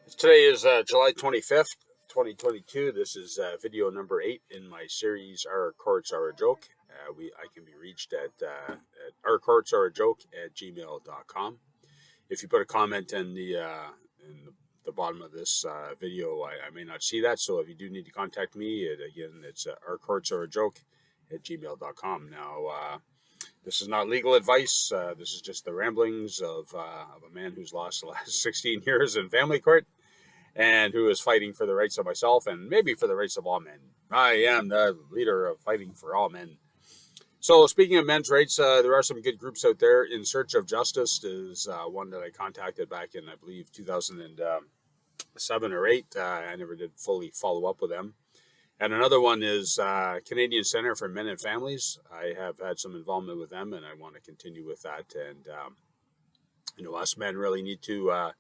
Today is July 25th, 2022. This is video number 8 in my series, Our Courts Are a Joke. I can be reached at ourcourtsareajoke@gmail.com. If you put a comment in the bottom of this video, I may not see that. So if you do need to contact me, it's ourcourtsareajoke@gmail.com. Now, this is not legal advice. This is just the ramblings of a man who's lost the last 16 years in family court, and who is fighting for the rights of myself and maybe for the rights of all men. I am the leader of fighting for all men. So speaking of men's rights, there are some good groups out there. In Search of Justice is one that I contacted back in, I believe, 2007 or 8. I never did fully follow up with them. And another one is Canadian Center for Men and Families. I have had some involvement with them, and I want to continue with that. And, us men really need to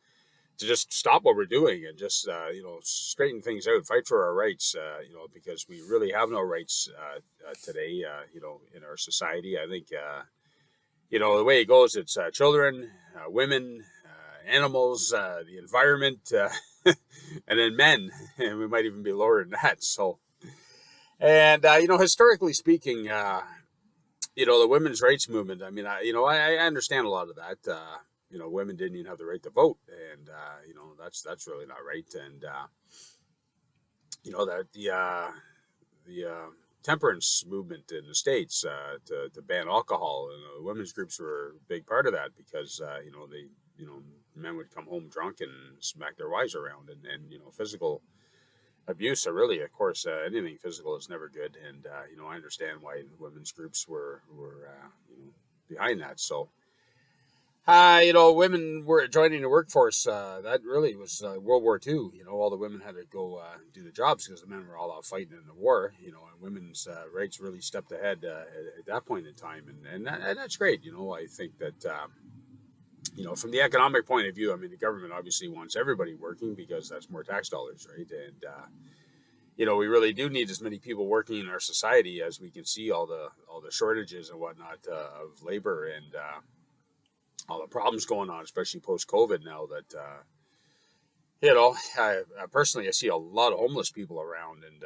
just stop what we're doing and just, straighten things out, fight for our rights, because we really have no rights today, in our society. I think, the way it goes, it's children, women, animals, the environment, and then men, and we might even be lower than that. So, and, historically speaking, the women's rights movement, I understand a lot of that. Women didn't even have the right to vote, and that's really not right. And that the temperance movement in the States to ban alcohol, and the women's groups were a big part of that because men would come home drunk and smack their wives around, and physical abuse. Really, of course, anything physical is never good, and I understand why the women's groups were behind that. So. Women were joining the workforce. That really was World War II. All the women had to go do the jobs because the men were all out fighting in the war. And women's rights really stepped ahead at that point in time, and that's great. I think that from the economic point of view, the government obviously wants everybody working because that's more tax dollars, right? And we really do need as many people working in our society as we can see all the shortages and whatnot of labor and. All the problems going on, especially post-COVID now that, I personally, I see a lot of homeless people around and,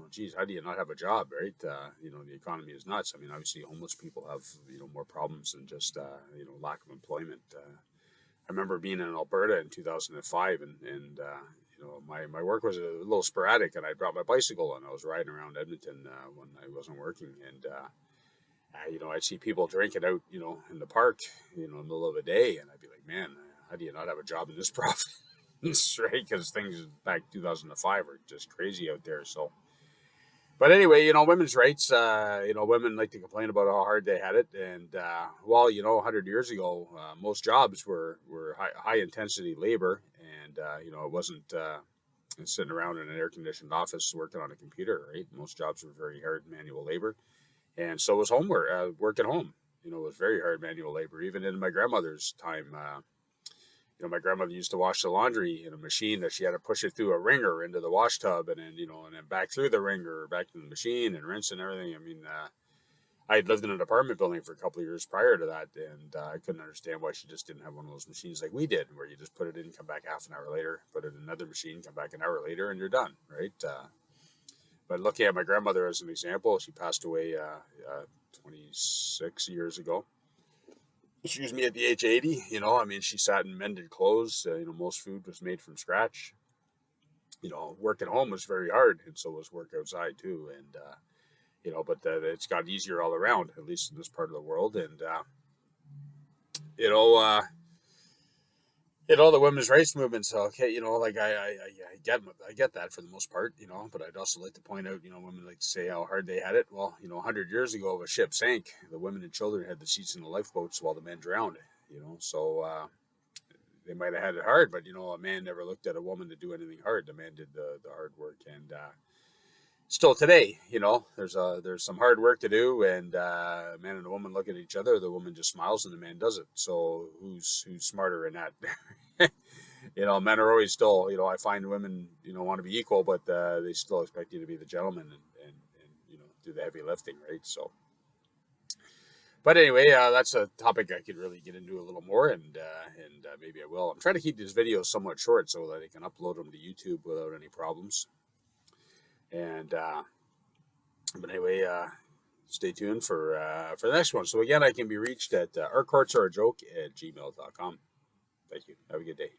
geez, how do you not have a job, right? The economy is nuts. Obviously homeless people have, more problems than just, lack of employment. I remember being in Alberta in 2005 and my work was a little sporadic, and I brought my bicycle and I was riding around Edmonton when I wasn't working, and, I'd see people drinking out, in the park, in the middle of the day, and I'd be like, man, how do you not have a job in this province, right? Because things back 2005 were just crazy out there. So, but anyway, women's rights, women like to complain about how hard they had it, and 100 years ago, most jobs were high intensity labor, and it wasn't sitting around in an air conditioned office working on a computer, right? Most jobs were very hard manual labor. And so was homework, work at home. It was very hard manual labor. Even in my grandmother's time, my grandmother used to wash the laundry in a machine that she had to push it through a wringer into the wash tub, and then and then back through the wringer, back to the machine, and rinse and everything. I had lived in an apartment building for a couple of years prior to that, and I couldn't understand why she just didn't have one of those machines like we did, where you just put it in, come back half an hour later, put it in another machine, come back an hour later, and you're done, right? But looking at my grandmother as an example, she passed away 26 years ago. Excuse me, at the age of 80. She sat and mended clothes. Most food was made from scratch. Work at home was very hard, and so was work outside too. And but it's got easier all around, at least in this part of the world. And the women's rights movement. So, okay, I get that for the most part, but I'd also like to point out, women like to say how hard they had it. Well, 100 years ago, if a ship sank, the women and children had the seats in the lifeboats while the men drowned, so they might have had it hard, but, a man never looked at a woman to do anything hard. The man did the hard work, and still today, there's some hard work to do, and a man and a woman look at each other. The woman just smiles, and the man does it. So who's smarter in that? Men are always still, I find women, want to be equal, but they still expect you to be the gentleman and do the heavy lifting, right? So, But anyway, that's a topic I could really get into a little more, and maybe I will. I'm trying to keep these videos somewhat short so that I can upload them to YouTube without any problems. And but anyway, stay tuned for the next one. So again, I can be reached at ourcourtsareajoke@gmail.com. Thank you. Have a good day.